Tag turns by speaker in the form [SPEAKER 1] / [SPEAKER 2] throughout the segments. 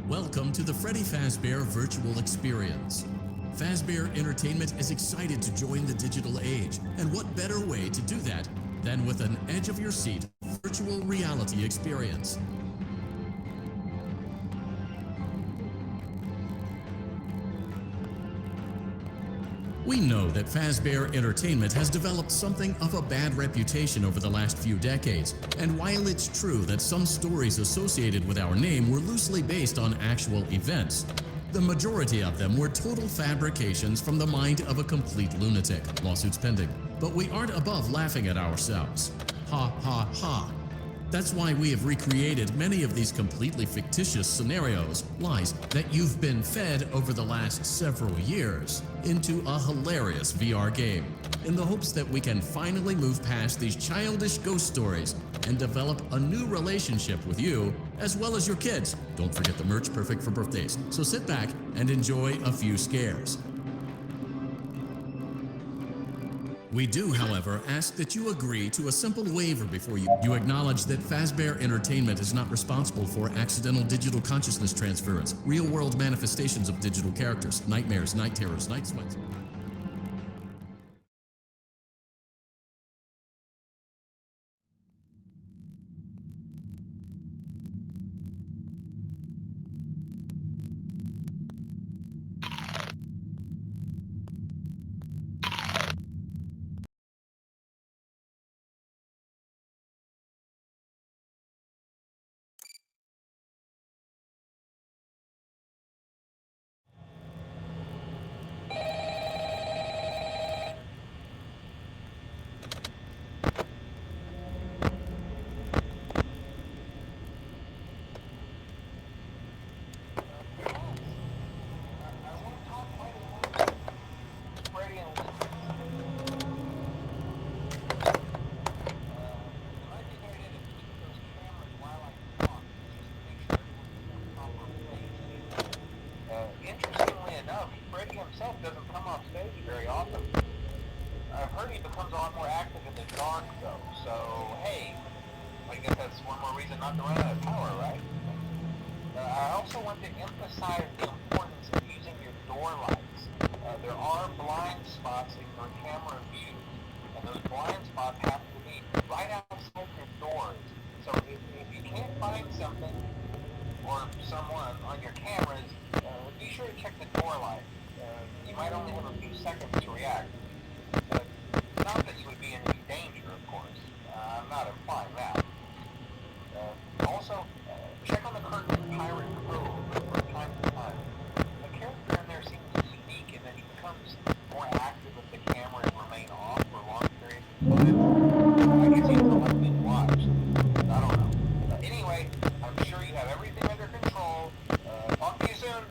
[SPEAKER 1] Welcome to the Freddy Fazbear Virtual Experience. Fazbear Entertainment is excited to join the digital age, and what better way to do that than with an edge-of-your-seat virtual reality experience. We know that Fazbear Entertainment has developed something of a bad reputation over the last few decades, and while it's true that some stories associated with our name were loosely based on actual events, the majority of them were total fabrications from the mind of a complete lunatic, lawsuits pending. But we aren't above laughing at ourselves. Ha ha ha. That's why we have recreated many of these completely fictitious scenarios, lies that you've been fed over the last several years, into a hilarious VR game, in the hopes that we can finally move past these childish ghost stories and develop a new relationship with you, as well as your kids. Don't forget the merch, perfect for birthdays. So sit back and enjoy a few scares. We do, however, ask that you agree to a simple waiver before you acknowledge that Fazbear Entertainment is not responsible for accidental digital consciousness transference, real-world manifestations of digital characters, nightmares, night terrors, night sweats.
[SPEAKER 2] Interestingly enough, Freddy himself doesn't come off stage very often. I've heard he becomes a lot more active in the dark, though. So, hey, I guess that's one more reason not to run out of power, right? I also want to emphasize the importance of using your door lights. There are blind spots in your camera view, and those blind spots have to be right outside your doors. So if you can't find something or someone on your cameras, be sure to check the door light. You might only have a few seconds to react. Not that you would be in any danger, of course. I'm not implying that. Also, check on the curtain in Pirate Cove from time to time. The character in there seems unique in that he becomes more active if the cameras remain off for long periods of time. I guess he's not being watched. I don't know. Anyway, I'm sure you have everything under control. Talk to you soon.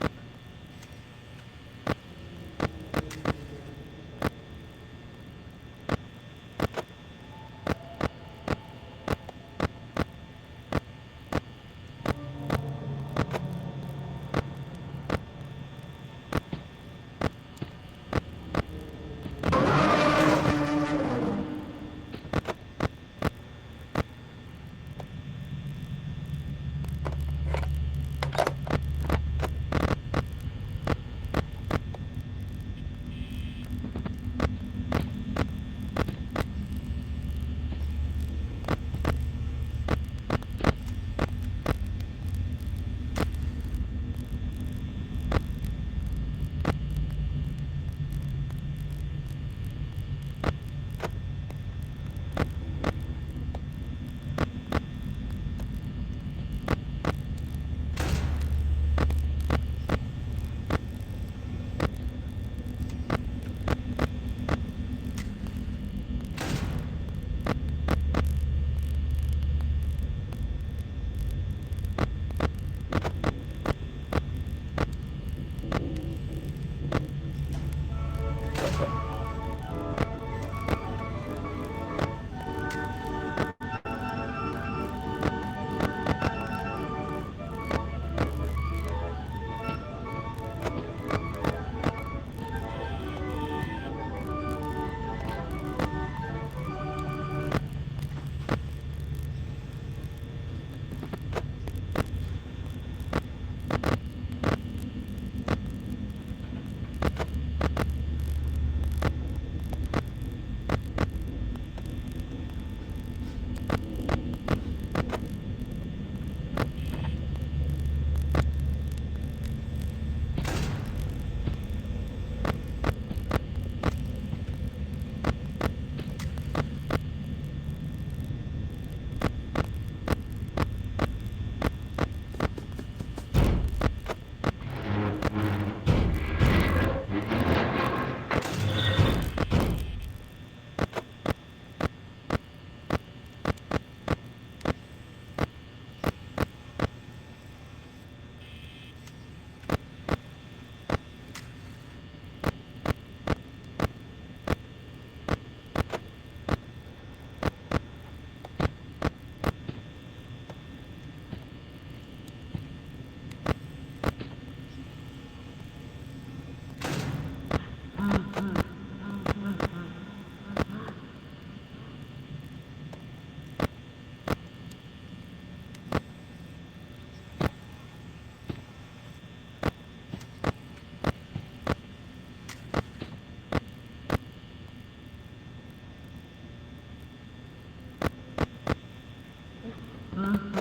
[SPEAKER 2] Hello? Hello?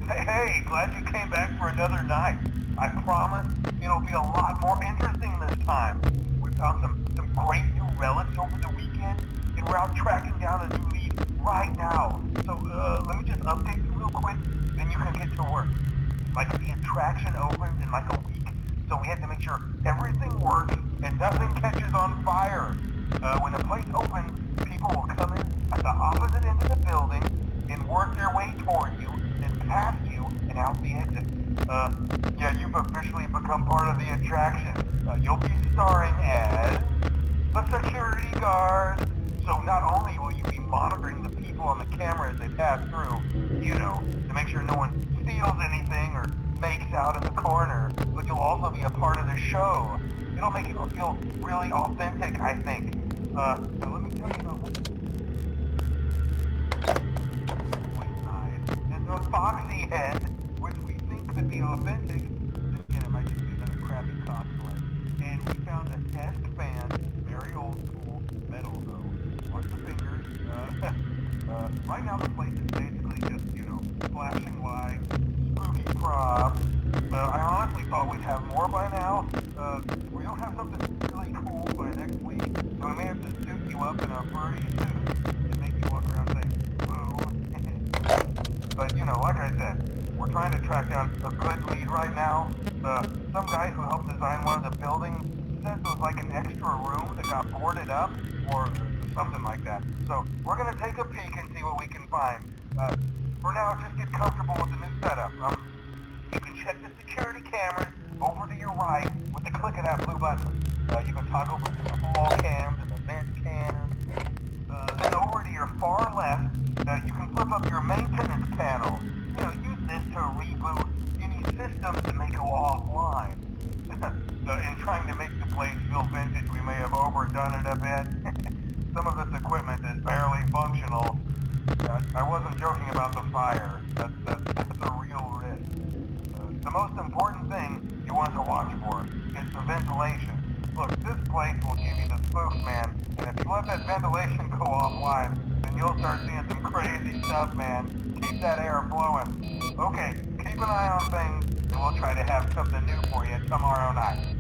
[SPEAKER 3] Hey, glad you came back for another night. I promise it'll be a lot more interesting this time. We found some great new relics over the weekend, and we're out tracking down a new lead right now. So, let me just update you real quick, then you can get to work. Like, the attraction opens in like a week, so we had to make sure everything works and nothing catches on fire. When the place opens, people will come in at the opposite end of the building and work their way toward you, then past you, and out the exit. Yeah, you've officially become part of the attraction. You'll be starring as the security guard. So not only will you be monitoring the people on the camera as they pass through, you know, to make sure no one steals anything or makes out in the corner, but you'll also be a part of the show. It'll make it feel really authentic, I think. So let me tell you about side. And the Foxy Head, which we think could be authentic, again, it might just be another crappy cosplay. And we found a test fan, very old school, metal though. Watch the fingers. Right now the place is basically just, you know, flashing lights, spooky props. I honestly thought we'd have more by now. We don't have something really cool by next week, so we may have to suit you up in a furry suit and make you walk around saying, boo. But, you know, like I said, we're trying to track down a good lead right now. Some guy who helped design one of the buildings says it was like an extra room that got boarded up, or something like that. So, we're gonna take a peek and see what we can find. For now, just get comfortable with the new setup. You can check the security cameras over to your right with the click of that blue button. You can toggle between the wall cams and the vent cams. Then over to your far left, you can flip up your maintenance panel. You know, use this to reboot any systems that may go offline. In trying to make the place feel vintage, we may have overdone it a bit. Some of this equipment is barely functional. I wasn't joking about the fire. That's a real risk. The most important thing you want to watch for is the ventilation. Look, this place will give you the spook, man, and if you let that ventilation go offline, then you'll start seeing some crazy stuff, man. Keep that air flowing. Okay, keep an eye on things, and we'll try to have something new for you tomorrow night.